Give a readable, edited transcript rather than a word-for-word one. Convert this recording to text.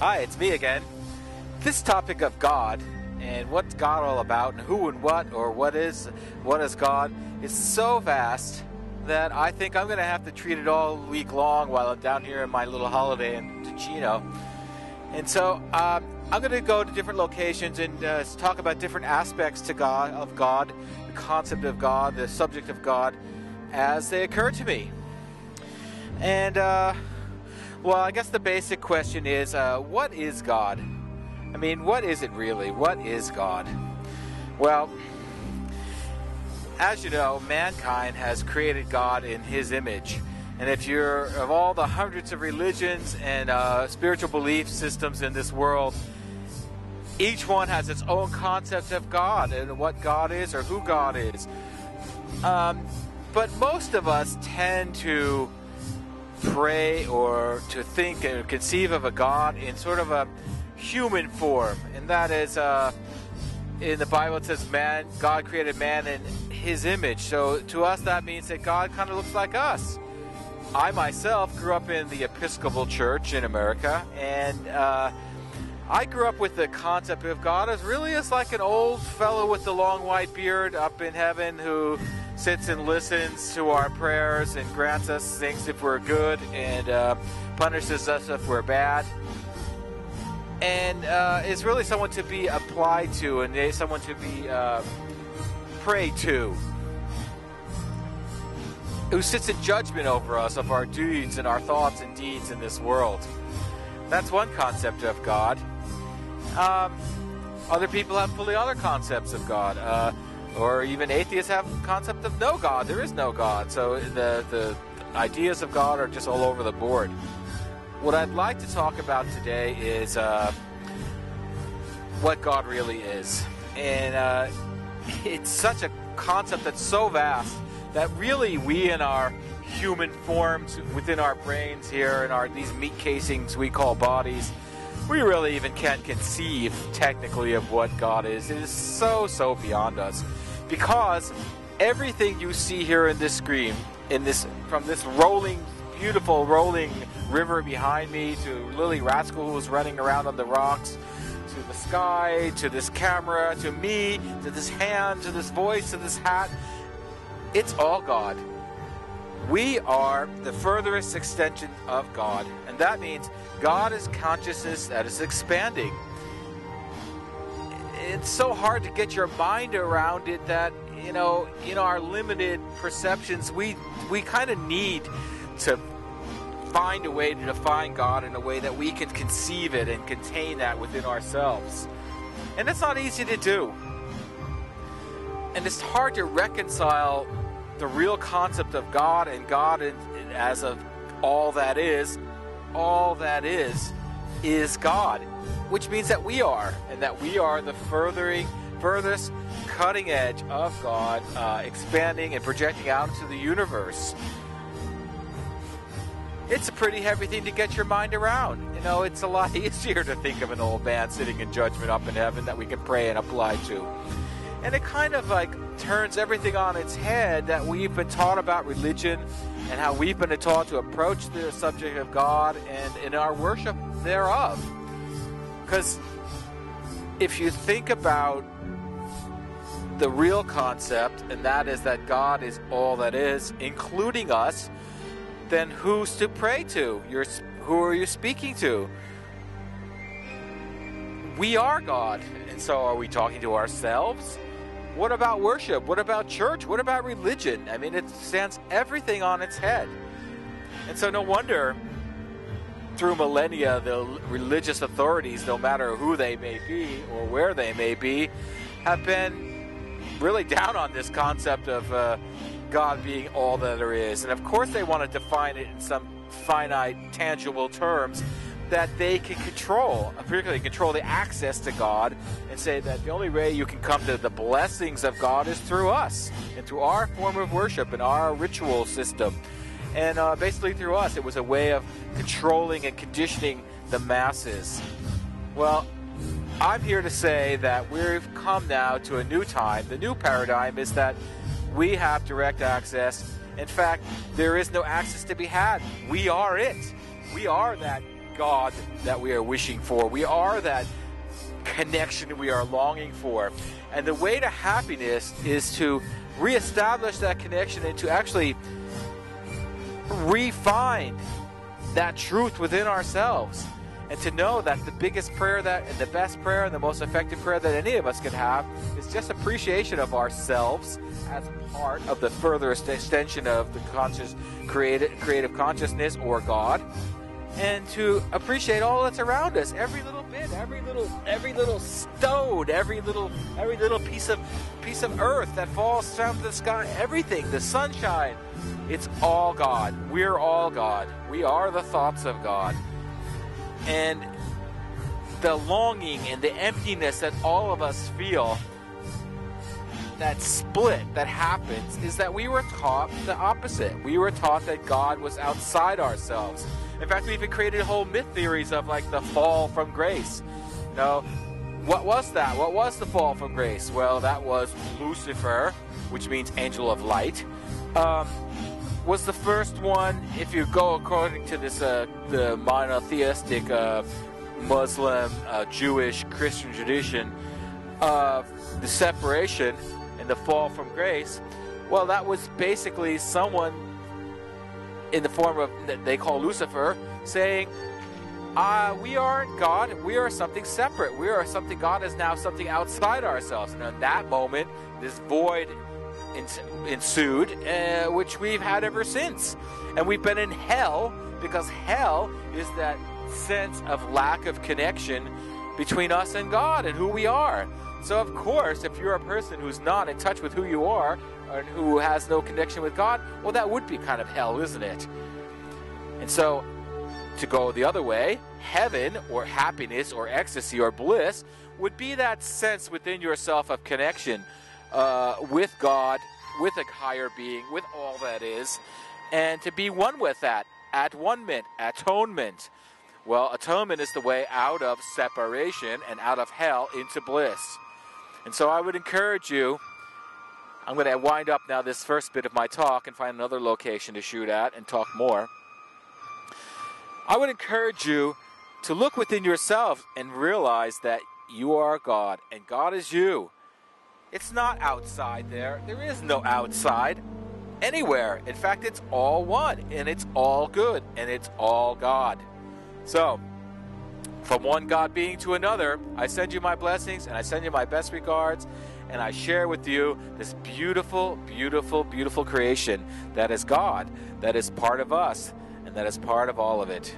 Hi, it's me again. This topic of God and what's God all about and who and what is God is so vast that I think I'm going to have to treat it all week long while I'm down here in my little holiday in Ticino. And so I'm going to go to different locations and talk about different aspects of God, the concept of God, the subject of God, as they occur to me. And well, I guess the basic question is, what is God? I mean, what is it really? What is God? Well, as you know, mankind has created God in His image. And if you're of all the hundreds of religions and spiritual belief systems in this world, each one has its own concept of God and what God is or who God is. But most of us tend to pray or to think and conceive of a God in sort of a human form, and that is in the Bible it says God created man in His image. So to us that means that God kind of looks like us. I myself grew up in the Episcopal Church in America, and I grew up with the concept of God as really as like an old fellow with the long white beard up in heaven who sits and listens to our prayers and grants us things if we're good and punishes us if we're bad. And is really someone to be applied to and someone to be prayed to, who sits in judgment over us of our deeds and our thoughts and deeds in this world. That's one concept of God. Other people have fully other concepts of God. Or even atheists have a concept of no God. There is no God. So the ideas of God are just all over the board. What I'd like to talk about today is what God really is. And it's such a concept that's so vast that really we in our human forms within our brains here and these meat casings we call bodies, we really even can't conceive technically of what God is. It is so beyond us. Because everything you see here in this screen, from this beautiful rolling river behind me, to Lily Rascal who was running around on the rocks, to the sky, to this camera, to me, to this hand, to this voice, to this hat, it's all God. We are the furthest extension of God, and that means God is consciousness that is expanding. It's so hard to get your mind around it that, in our limited perceptions, we kind of need to find a way to define God in a way that we can conceive it and contain that within ourselves. And it's not easy to do. And it's hard to reconcile the real concept of God and God as of all that is God, which means that we are, and that we are the furthest cutting edge of God, expanding and projecting out into the universe. It's a pretty heavy thing to get your mind around. It's a lot easier to think of an old man sitting in judgment up in heaven that we can pray and apply to. And it kind of turns everything on its head that we've been taught about religion and how we've been taught to approach the subject of God and in our worship thereof. Because if you think about the real concept, and that is that God is all that is, including us, then who's to pray to? Who are you speaking to? We are God. And so are we talking to ourselves? What about worship? What about church? What about religion? I mean, it stands everything on its head. And so no wonder through millennia, the religious authorities, no matter who they may be or where they may be, have been really down on this concept of God being all that there is. And of course they want to define it in some finite, tangible terms that they can control, particularly control the access to God, and say that the only way you can come to the blessings of God is through us and through our form of worship and our ritual system. And basically through us, it was a way of controlling and conditioning the masses. Well, I'm here to say that we've come now to a new time. The new paradigm is that we have direct access. In fact, there is no access to be had. We are it. We are that God that we are wishing for. We are that connection we are longing for. And the way to happiness is to reestablish that connection and to actually refine that truth within ourselves. And to know that the biggest prayer and the best prayer and the most effective prayer that any of us can have is just appreciation of ourselves as part of the furthest extension of the creative consciousness or God. And to appreciate all that's around us, every little bit, every little stone, every little piece of earth that falls down to the sky, everything, the sunshine, it's all God. We're all God. We are the thoughts of God. And the longing and the emptiness that all of us feel, that split that happens, is that we were taught the opposite. We were taught that God was outside ourselves. In fact, we even created whole myth theories of like the fall from grace. You know, what was that? What was the fall from grace? Well, that was Lucifer, which means angel of light. Was the first one, if you go according to this the monotheistic Muslim, Jewish, Christian tradition of the separation and the fall from grace. Well, that was basically someone in the form of, that they call Lucifer, saying, we aren't God, we are something separate. We are something, God is now something outside ourselves. And in that moment, this void ensued, which we've had ever since. And we've been in hell, because hell is that sense of lack of connection between us and God and who we are. So of course, if you're a person who's not in touch with who you are, and who has no connection with God, well, that would be kind of hell, isn't it? And so, to go the other way, heaven, or happiness, or ecstasy, or bliss, would be that sense within yourself of connection with God, with a higher being, with all that is, and to be one with that, at-one-ment, atonement. Well, atonement is the way out of separation and out of hell into bliss. And so I would encourage you, I'm going to wind up now this first bit of my talk and find another location to shoot at and talk more. I would encourage you to look within yourself and realize that you are God and God is you. It's not outside there. There is no outside anywhere. In fact, it's all one, and it's all good, and it's all God. So, from one God being to another, I send you my blessings, and I send you my best regards, and I share with you this beautiful, beautiful, beautiful creation that is God, that is part of us, and that is part of all of it.